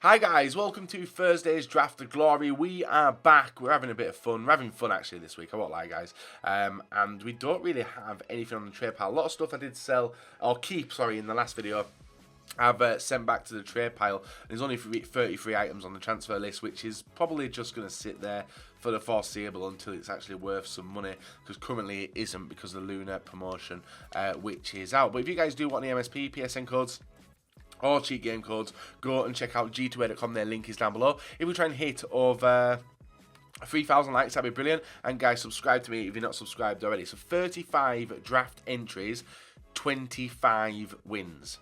Hi guys, welcome to Thursday's Draft of Glory. We are back. We're having a bit of fun. We're having fun actually this week, I won't lie guys. And we don't really have anything on the trade pile. A lot of stuff I did sell, or keep, sorry, in the last video, I've sent back to the trade pile. There's only 33 items on the transfer list, which is probably just going to sit there for the foreseeable until it's actually worth some money, because currently it isn't because of the Lunar promotion, which is out. But if you guys do want the MSP, PSN codes, or cheat game codes, go and check out g2a.com. Their link is down below. If we try and hit over 3,000 likes, that'd be brilliant. And guys, subscribe to me if you're not subscribed already. So 35 draft entries, 25 wins.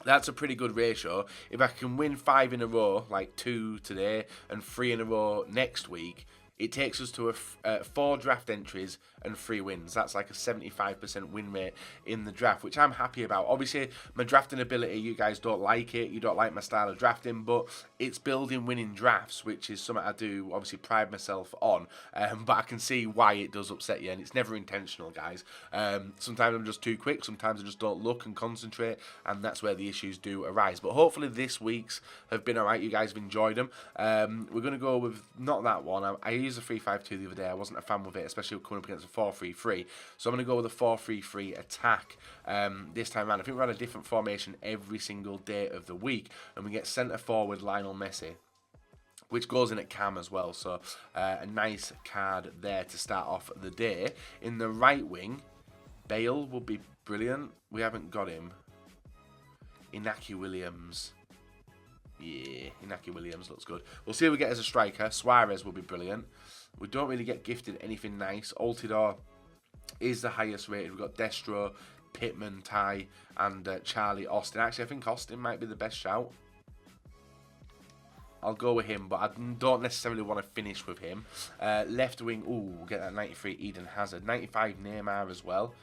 That's a pretty good ratio. If I can win 5 in a row, like 2 today and 3 in a row next week, it takes us to 4 draft entries and 3 wins. That's like a 75% win rate in the draft, which I'm happy about. Obviously, my drafting ability, you guys don't like it. You don't like my style of drafting, but it's building winning drafts, which is something I do obviously pride myself on. But I can see why it does upset you, and it's never intentional, guys. Sometimes I'm just too quick. Sometimes I just don't look and concentrate, and that's where the issues do arise. But hopefully this week's have been alright. You guys have enjoyed them. We're going to go with, not that one. I used a 3-5-2 the other day. I wasn't a fan with it, especially coming up against a 4-3-3. So I'm going to go with a 4-3-3 attack this time around. I think we're on a different formation every single day of the week, and we get centre forward Lionel Messi, which goes in at cam as well. So a nice card there to start off the day. In the right wing, Bale would be brilliant. We haven't got him. Inaki Williams. Yeah, Inaki Williams looks good. We'll see who we get as a striker. Suarez will be brilliant. We don't really get gifted anything nice. Altidore is the highest rated. We've got Destro, Pittman, Ty, and Charlie Austin. Actually, I think Austin might be the best shout. I'll go with him, but I don't necessarily want to finish with him. Left wing, ooh, we'll get that 93 Eden Hazard. 95 Neymar as well.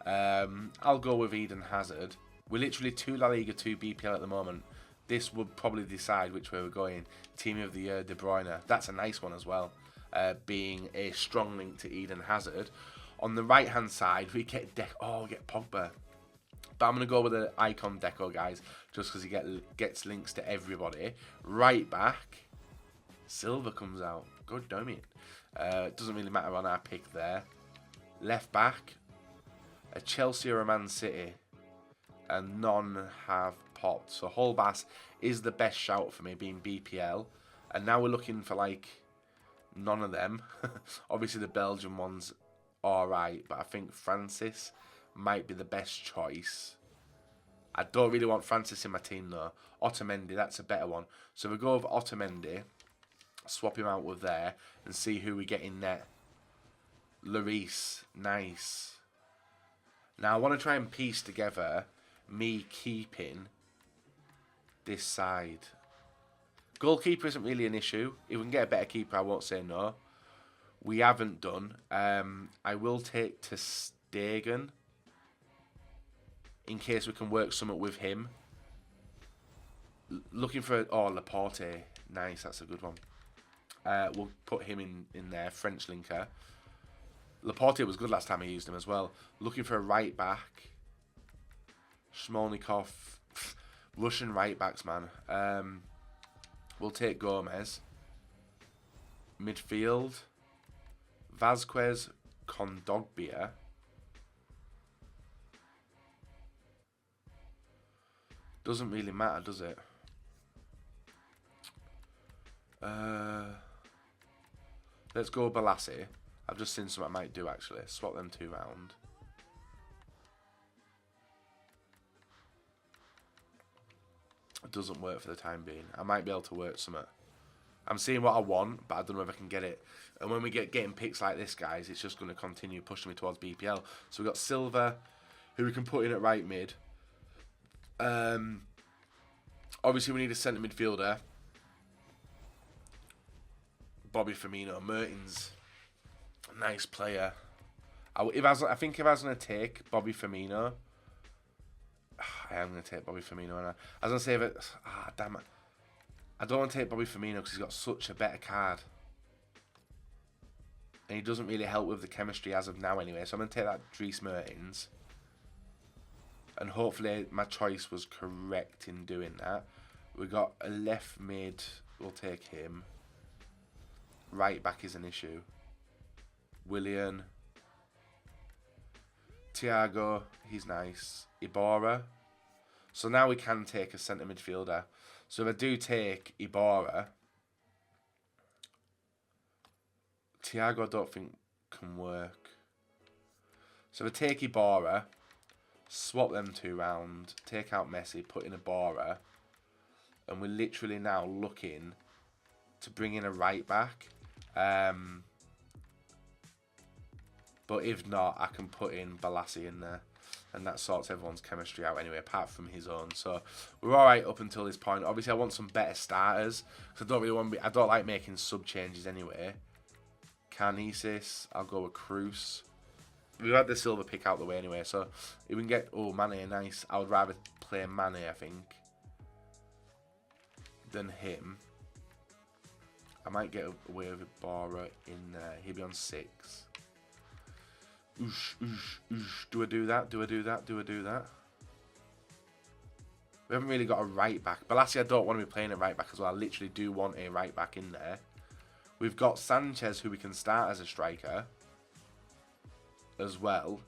I'll go with Eden Hazard. We're literally 2 La Liga, 2 BPL at the moment. This would probably decide which way we're going. Team of the year, De Bruyne. That's a nice one as well, being a strong link to Eden Hazard. On the right-hand side, we get Deco. Oh, we get Pogba. But I'm going to go with the icon Deco, guys, just because he gets links to everybody. Right back, Silva comes out. Good damn it. It doesn't really matter on our pick there. Left back, a Chelsea or a Man City. And none have popped. So Holbass is the best shout for me, being BPL. And now we're looking for, like, none of them. Obviously, the Belgian one's alright, but I think Francis might be the best choice. I don't really want Francis in my team, though. Otamendi, that's a better one. So we go with Otamendi, swap him out with there, and see who we get in net. Lloris, nice. Now, I want to try and piece together me keeping this side. Goalkeeper isn't really an issue. If we can get a better keeper, I won't say no. We haven't done. I will take to Stegen in case we can work something with him. Looking for Laporte. Nice, that's a good one. We'll put him in there. French linker. Laporte was good last time I used him as well. Looking for a right back. Smolnikov. Russian right backs, man. We'll take Gomez. Midfield. Vasquez. Kondogbia. Doesn't really matter, does it? Let's go Balassi. I've just seen something I might do, actually. Swap them 2 round. It doesn't work for the time being. I might be able to work something. I'm seeing what I want, but I don't know if I can get it. And when we getting picks like this, guys, it's just going to continue pushing me towards BPL. So we've got Silva, who we can put in at right mid. Obviously, we need a centre midfielder. Bobby Firmino. Mertens, nice player. I think if I was going to take Bobby Firmino, I am going to take Bobby Firmino. And I was going to say, damn it. I don't want to take Bobby Firmino because he's got such a better card. And he doesn't really help with the chemistry as of now anyway. So I'm going to take that Dries Mertens. And hopefully my choice was correct in doing that. We got a left mid. We'll take him. Right back is an issue. Willian. Thiago. He's nice. Ibarra. So now we can take a centre midfielder. So if I do take Ibarra, Thiago I don't think can work. So if I take Ibarra, swap them two round, take out Messi, put in Ibarra, and we're literally now looking to bring in a right back. But if not, I can put in Balassi in there. And that sorts everyone's chemistry out anyway, apart from his own. So we're all right up until this point. Obviously, I want some better starters because I don't really want to be. I don't like making sub changes anyway. Carnesis, I'll go with Cruz. We've had the silver pick out the way anyway, so if we can get Mane, nice. I would rather play Mane, I think, than him. I might get away with Ibarra in there. He'll be on 6. Oosh, oosh, oosh. Do I do that? Do I do that? Do I do that? We haven't really got a right back. Balassi, I don't want to be playing a right back as well. I literally do want a right back in there. We've got Sanchez, who we can start as a striker as well.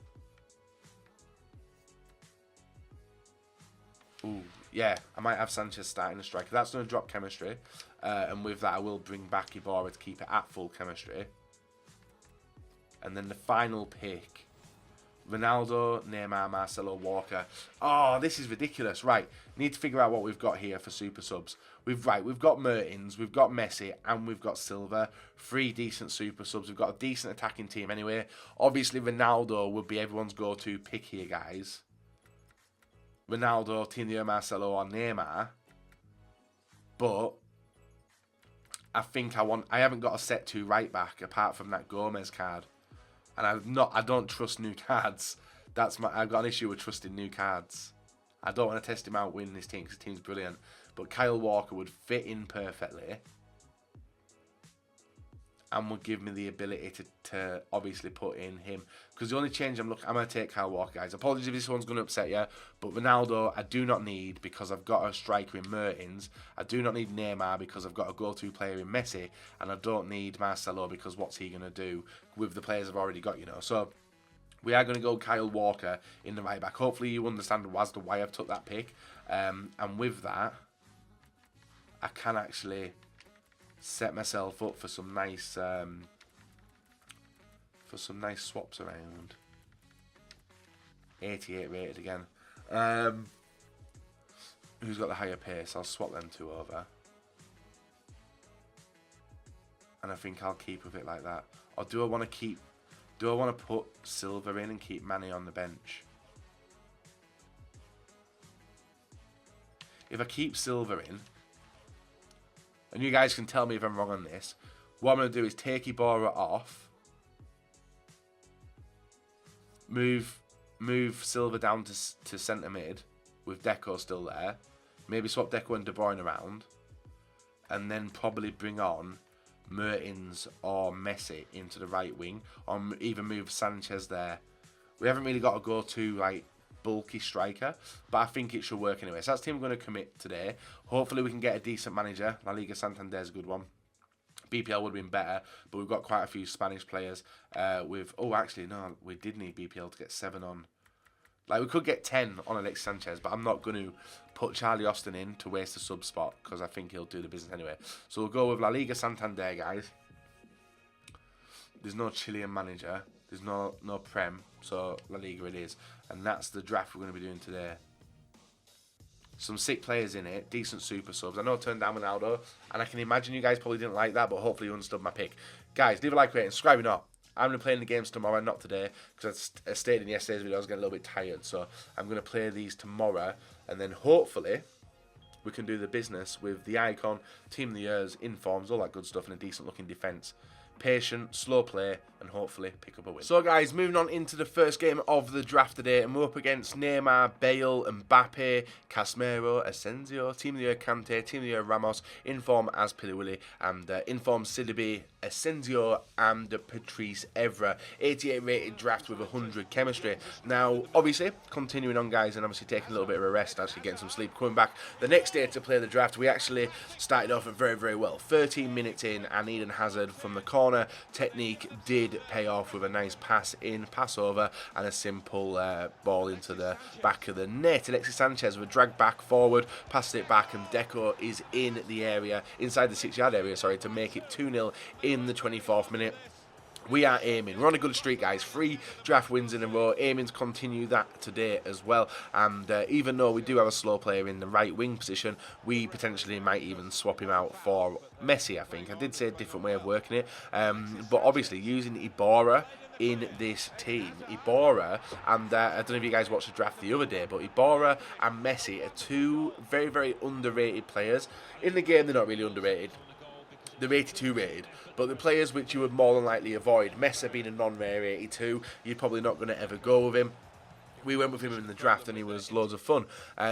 Ooh, yeah, I might have Sanchez starting a striker. That's going to drop chemistry. And with that, I will bring back Ibarra to keep it at full chemistry. And then the final pick, Ronaldo, Neymar, Marcelo, Walker. Oh, this is ridiculous. Right, need to figure out what we've got here for super subs. We've got Mertens, we've got Messi, and we've got Silva. 3 decent super subs. We've got a decent attacking team anyway. Obviously, Ronaldo would be everyone's go-to pick here, guys. Ronaldo, Tinio, Marcelo, or Neymar. But I think I haven't got a set 2 right back apart from that Gomez card. And I don't trust new cards. I've got an issue with trusting new cards. I don't want to test him out winning this team because the team's brilliant. But Kyle Walker would fit in perfectly. And would give me the ability to obviously put in him. Because the only change I'm going to take Kyle Walker, guys. Apologies if this one's going to upset you. But Ronaldo, I do not need because I've got a striker in Mertens. I do not need Neymar because I've got a go-to player in Messi. And I don't need Marcelo because what's he going to do with the players I've already got, you know. So we are going to go Kyle Walker in the right back. Hopefully you understand as to why I've took that pick. And with that, I can actually set myself up for some nice swaps around. 88 rated again. Who's got the higher pace? I'll swap them 2 over. And I think I'll keep with it like that. Or do I want to put Silva in and keep Mane on the bench? If I keep Silva in, and you guys can tell me if I'm wrong on this, what I'm going to do is take Ibarra off, move Silva down to centre mid with Deco still there, maybe swap Deco and De Bruyne around, and then probably bring on Mertens or Messi into the right wing, or even move Sanchez there. We haven't really got a go-to bulky striker, but I think it should work anyway. So that's the team we're going to commit today. Hopefully we can get a decent manager. La Liga Santander is a good one. BPL would have been better, but we've got quite a few Spanish players actually no, we did need BPL to get 7 on. We could get 10 on Alexis Sanchez, but I'm not going to put Charlie Austin in to waste a sub spot because I think he'll do the business anyway. So we'll go with La Liga Santander, guys. There's no Chilean manager. There's no Prem, so La Liga it is. And that's the draft we're going to be doing today. Some sick players in it, decent super subs. I know I turned down Ronaldo, and I can imagine you guys probably didn't like that, but hopefully you understood my pick. Guys, leave a like, rate, and subscribe if not. I'm going to play in the games tomorrow, not today, because I stated in yesterday's video I was getting a little bit tired. So I'm going to play these tomorrow, and then hopefully we can do the business with the icon, team of the years, informs, all that good stuff, and a decent looking defence. patient, slow play, and hopefully pick up a win. So guys, moving on into the first game of the draft today, and we're up against Neymar, Bale, Mbappe, Casemiro, Asensio, Team of the Year Kante, Team of the Year Ramos, Inform as Piliwili, and Inform Sidibe, Asensio, and Patrice Evra. 88 rated draft with 100 chemistry. Now, obviously, continuing on guys, and obviously taking a little bit of a rest, actually getting some sleep, coming back the next day to play the draft, we actually started off very, very well. 13 minutes in, and Eden Hazard from the corner technique did pay off with a nice pass in, pass over, and a simple ball into the back of the net. Alexis Sanchez with a drag back forward, passed it back, and Deco is in the area, inside the 6-yard area, sorry, to make it 2-0 in the 24th minute. We are aiming. We're on a good streak, guys. 3 draft wins in a row. Aiming to continue that today as well. And even though we do have a slow player in the right wing position, we potentially might even swap him out for Messi, I think. I did say a different way of working it. But obviously, using Iborra in this team. Iborra, and I don't know if you guys watched the draft the other day, but Iborra and Messi are 2 very, very underrated players. In the game, they're not really underrated. They're 82 rated, but the players which you would more than likely avoid, Messi being a non-rare 82, you're probably not going to ever go with him. We went with him in the draft and he was loads of fun.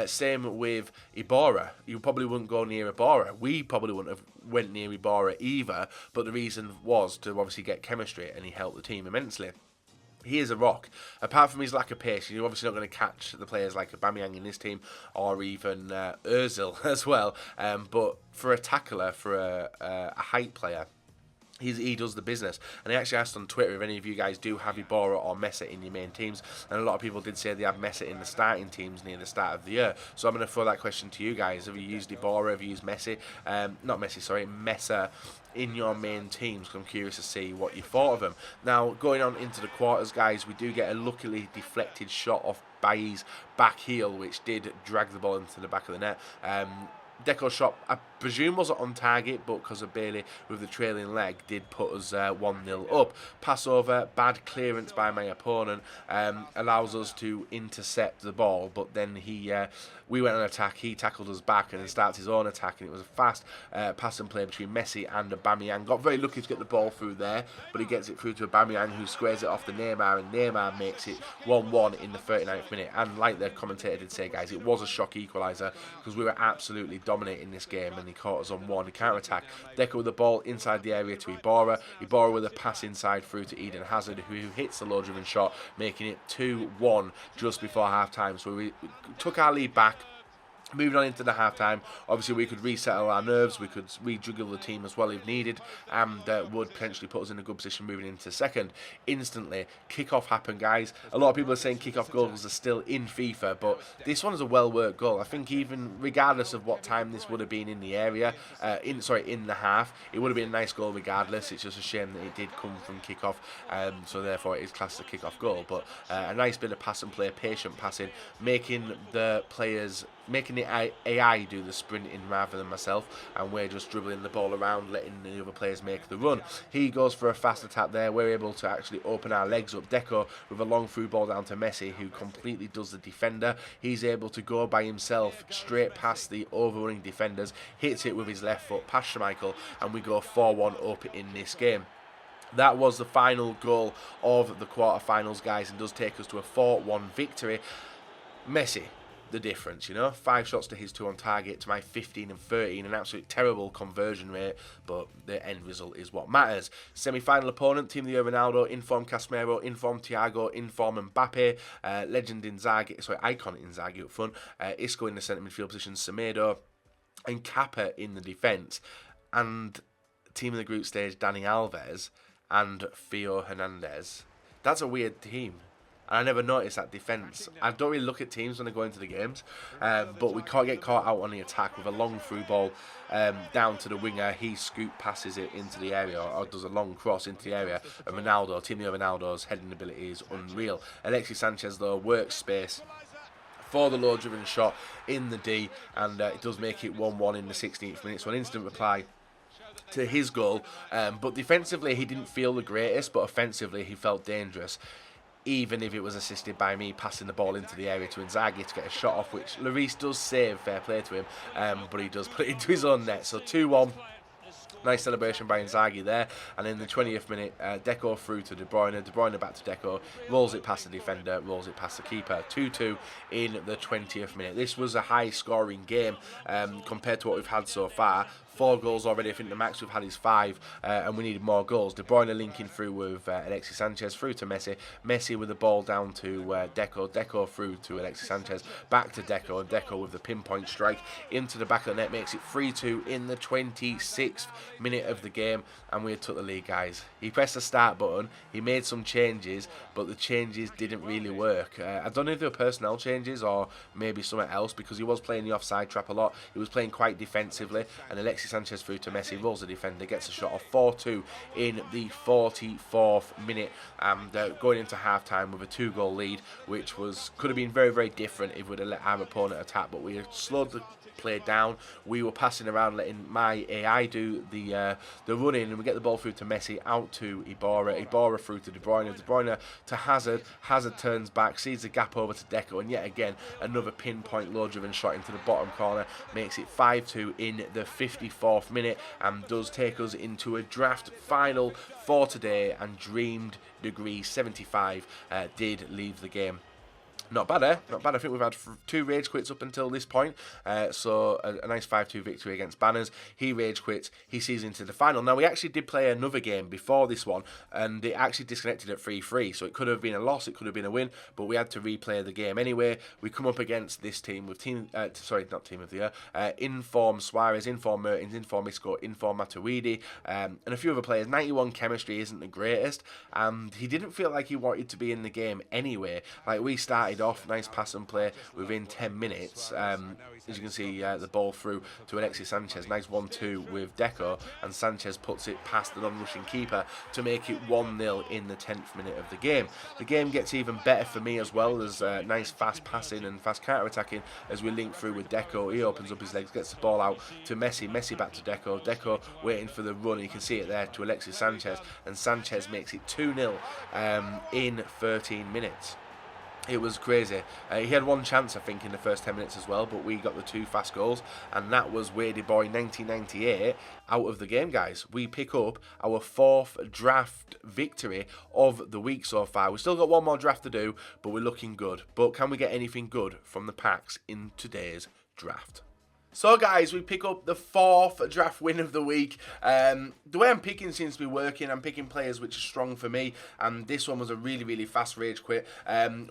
Same with Iborra. You probably wouldn't go near Iborra. We probably wouldn't have went near Iborra either, but the reason was to obviously get chemistry, and he helped the team immensely. He is a rock. Apart from his lack of pace, you're obviously not going to catch the players like Aubameyang in this team, or even Ozil as well. But for a tackler, for a height player, he does the business. And I actually asked on Twitter if any of you guys do have Iborra or Messi in your main teams, and a lot of people did say they have Messi in the starting teams near the start of the year. So I'm going to throw that question to you guys. Have you used Iborra? Have you used Messi? Messi in your main teams? I'm curious to see what you thought of them. Now, going on into the quarters, guys, we do get a luckily deflected shot off Bailly's back heel, which did drag the ball into the back of the net. Deco shot, I presume, wasn't on target, but because of Bailey with the trailing leg, did put us 1-0 up. Pass over, bad clearance by my opponent, allows us to intercept the ball, but then we went on attack, he tackled us back, and then starts his own attack, and it was a fast pass and play between Messi and Aubameyang. Got very lucky to get the ball through there, but he gets it through to Aubameyang, who squares it off to Neymar, and Neymar makes it 1-1 in the 39th minute. And like the commentator did say, guys, it was a shock equaliser, because we were absolutely dominating this game, and he caught us on one counter-attack. Deco with the ball inside the area to Iborra. Iborra with a pass inside through to Eden Hazard, who hits the low-driven shot, making it 2-1 just before half-time. So we took our lead back. Moving on into the half-time, obviously we could resettle our nerves, we could rejuggle the team as well if needed, and would potentially put us in a good position moving into second. Instantly, kick-off happened, guys. A lot of people are saying kick-off goals are still in FIFA, but this one is a well-worked goal. I think even regardless of what time this would have been in the area, in the half, it would have been a nice goal regardless. It's just a shame that it did come from kick-off, so therefore it is classed as a kick-off goal. But a nice bit of pass and play, patient passing, making the AI do the sprinting rather than myself, and we're just dribbling the ball around, letting the other players make the run. He goes for a fast attack there. We're able to actually open our legs up. Deco with a long through ball down to Messi, who completely does the defender. He's able to go by himself straight past the overrunning defenders, hits it with his left foot past Schmeichel, and we go 4-1 up in this game. That was the final goal of the quarterfinals, guys, and does take us to a 4-1 victory. Messi, the difference, 5 shots to his 2 on target, to my 15 and 13, an absolute terrible conversion rate, but the end result is what matters. Semi-final opponent, Team of the Year Ronaldo, inform Casemiro, inform Thiago, inform Mbappe, legend icon Inzaghi up front, Isco in the centre midfield position, Semedo, and Kappa in the defence, and team of the group stage, Dani Alves and Theo Hernandez. That's a weird team. I never noticed that defence. I don't really look at teams when I go into the games, but we can't get caught out on the attack with a long through ball down to the winger. He scoop passes it into the area, or does a long cross into the area. And Ronaldo, Team of Ronaldo's heading ability is unreal. Alexis Sanchez, though, works space for the low-driven shot in the D, and it does make it 1-1 in the 16th minute. So an instant reply to his goal. But defensively, he didn't feel the greatest, but offensively, he felt dangerous. Even if it was assisted by me passing the ball into the area to Inzaghi to get a shot off, which Lloris does save, fair play to him, but he does put it into his own net. So 2-1 Nice celebration by Inzaghi there. And in the 20th minute, Deco through to De Bruyne. De Bruyne back to Deco. Rolls it past the defender. Rolls it past the keeper. 2-2 in the 20th minute. This was a high-scoring game compared to what we've had so far. 4 goals already. I think the max we've had is 5, and we needed more goals. De Bruyne linking through with Alexis Sanchez through to Messi. Messi with the ball down to Deco. Deco through to Alexis Sanchez. Back to Deco, and Deco with the pinpoint strike into the back of the net makes it 3-2 in the 26th minute of the game, and we had took the lead, guys. He pressed the start button. He made some changes, but the changes didn't really work. I don't know if they were personnel changes or maybe something else, because he was playing the offside trap a lot. He was playing quite defensively, and Alexis Sanchez through to Messi, rolls the defender, gets a shot off. 4-2 in the 44th minute, and going into half-time with a 2-goal lead, which could have been very, very different if we'd have let our opponent attack, but we had slowed the play down. We were passing around, letting my AI do the running, and we get the ball through to Messi, out to Iborra, Iborra through to De Bruyne, De Bruyne to Hazard, Hazard turns back, sees the gap over to Deco, and yet again another pinpoint low-driven shot into the bottom corner, makes it 5-2 in the 54th minute, and does take us into a draft final for today, and dreamed degree 75 did leave the game. Not bad, eh? Not bad. I think we've had 2 rage quits up until this point. So a nice 5-2 victory against Banners. He rage quits. He sees into the final. Now, we actually did play another game before this one, and it actually disconnected at 3-3. So it could have been a loss. It could have been a win, but we had to replay the game anyway. We come up against this team with not team of the year. Inform Suarez, Inform Mertens, Inform Isco, Inform Matuidi, and a few other players. 91 chemistry isn't the greatest, and he didn't feel like he wanted to be in the game anyway. Like, we started off, nice pass and play within 10 minutes. As you can see, the ball through to Alexis Sanchez. Nice 1-2 with Deco, and Sanchez puts it past the non-rushing keeper to make it 1-0 in the 10th minute of the game. The game gets even better for me as well. There's nice fast passing and fast counter-attacking as we link through with Deco. He opens up his legs, gets the ball out to Messi. Messi back to Deco. Deco waiting for the run. You can see it there to Alexis Sanchez, and Sanchez makes it 2-0 in 13 minutes. It was crazy. He had one chance, I think, in the first 10 minutes as well, but we got the 2 fast goals, and that was Wadey Boy 1998 out of the game, guys. We pick up our 4th draft victory of the week so far. We've still got 1 more draft to do, but we're looking good. But can we get anything good from the packs in today's draft? So, guys, we pick up the 4th draft win of the week. The way I'm picking seems to be working. I'm picking players which are strong for me, and this one was a really, really fast rage quit.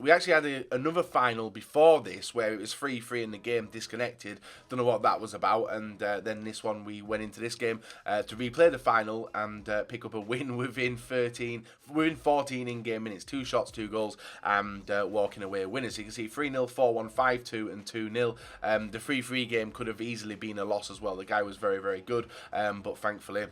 We actually had another final before this where it was 3-3 in the game, disconnected. Don't know what that was about, and then this one we went into this game to replay the final and pick up a win within 14 in-game minutes. 2 shots, 2 goals, and walking away winners. You can see 3-0, 4-1, 5-2, and 2-0. The 3-3 game could have easily been a loss as well. The guy was very, very good, but thankfully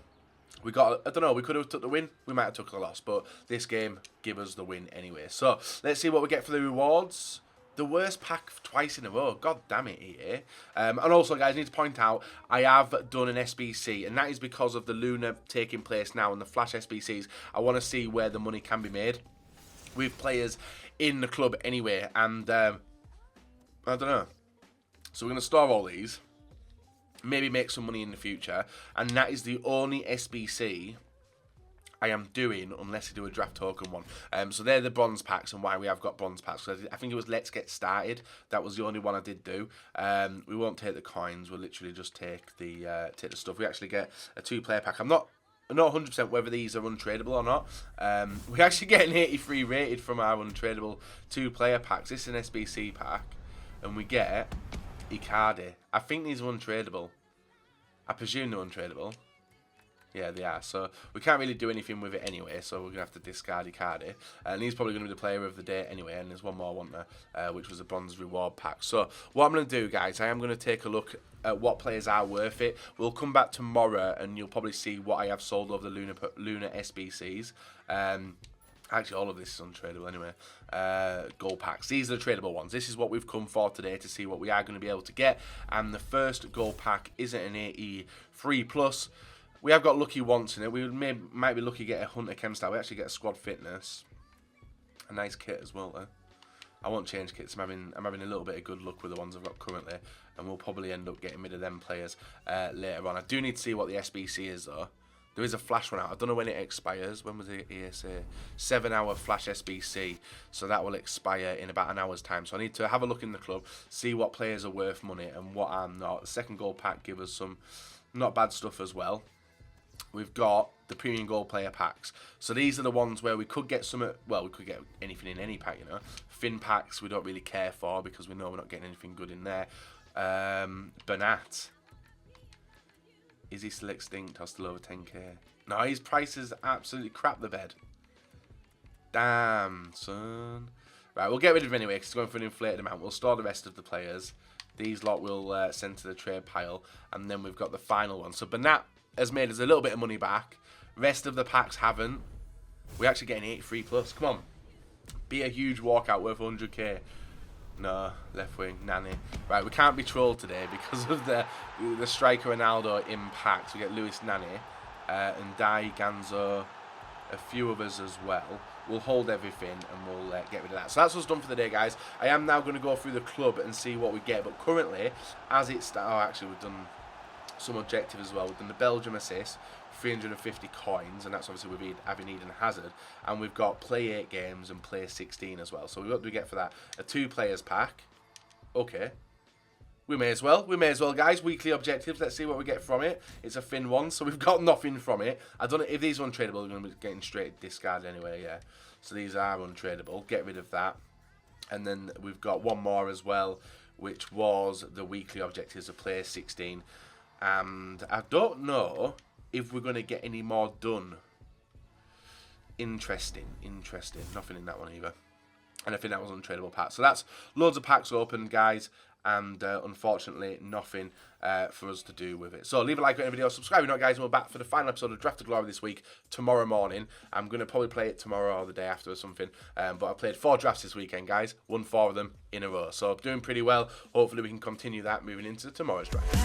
we got, I don't know, we could have took the win, we might have took the loss, but this game gave us the win anyway. So let's see what we get for the rewards. The worst pack twice in a row. God damn it, EA. And also, guys, I need to point out, I have done an SBC, and that is because of the Luna taking place now and the Flash SBCs. I want to see where the money can be made with players in the club anyway, and I don't know. So we're going to store all these, maybe make some money in the future, and that is the only SBC I am doing unless I do a draft token one. So they're the bronze packs, and why we have got bronze packs. So I think it was Let's Get Started. That was the only one I did do. We won't take the coins. We'll literally just take the stuff. We actually get a 2-player pack. I'm not 100% whether these are untradeable or not. We actually get an 83 rated from our untradeable 2-player packs. This is an SBC pack, and we get Icardi. I think these are untradeable. I presume they're untradeable. Yeah, they are. So we can't really do anything with it anyway, so we're going to have to discard Icardi. And he's probably going to be the player of the day anyway, and there's one more, wasn't there, which was a bronze reward pack. So what I'm going to do, guys, I am going to take a look at what players are worth it. We'll come back tomorrow, and you'll probably see what I have sold over the Luna SBCs. Actually, all of this is untradeable anyway. Gold packs. These are the tradable ones. This is what we've come for today to see what we are going to be able to get. And the first gold pack isn't an 83+. We have got lucky once in it. We might be lucky to get a Hunter Chem style. We actually get a squad fitness. A nice kit as well, though. I won't change kits. I'm having a little bit of good luck with the ones I've got currently. And we'll probably end up getting rid of them players later on. I do need to see what the SBC is, though. There is a flash one out. I don't know when it expires. When was it? ESA 7-hour flash SBC. So that will expire in about an hour's time. So I need to have a look in the club, see what players are worth money and what are not. The second goal pack give us some not bad stuff as well. We've got the premium goal player packs. So these are the ones where we could get some, well, we could get anything in any pack, you know. Fin packs we don't really care for because we know we're not getting anything good in there. Bernat. Is he still extinct or still over 10k? No, his price is absolutely crap the bed. Damn, son. Right, we'll get rid of him anyway because it's going for an inflated amount. We'll store the rest of the players. These lot we'll send to the trade pile. And then we've got the final one. So Bernat has made us a little bit of money back. Rest of the packs haven't. We're actually getting 83 plus. Come on. Be a huge walkout worth 100k. No, left wing, Nani. Right, we can't be trolled today because of the striker Ronaldo impact. We get Luis Nani and Dai, Ganzo, a few others as well. We'll hold everything and we'll get rid of that. So that's what's done for the day, guys. I am now going to go through the club and see what we get. But currently, as it's... Oh, actually, we've done some objectives as well. We've done the Belgium assist, 350 coins, and that's obviously with Avenida and Hazard. And we've got play 8 games and play 16 as well. So what do we get for that? A 2 players pack. Okay. We may as well, guys. Weekly objectives. Let's see what we get from it. It's a thin one, so we've got nothing from it. I don't know if these are untradeable. We're going to be getting straight discard anyway, yeah. So these are untradeable. Get rid of that. And then we've got one more as well, which was the weekly objectives of play 16. And I don't know if we're going to get any more done. Interesting. Nothing in that one either. And I think that was an untradeable pack. So that's loads of packs open, guys. And unfortunately, nothing for us to do with it. So leave a like on the video, subscribe if you're not, guys, and we're back for the final episode of Draft to Glory this week, tomorrow morning. I'm going to probably play it tomorrow or the day after or something. But I played 4 drafts this weekend, guys. Won 4 of them in a row. So doing pretty well. Hopefully we can continue that moving into tomorrow's draft.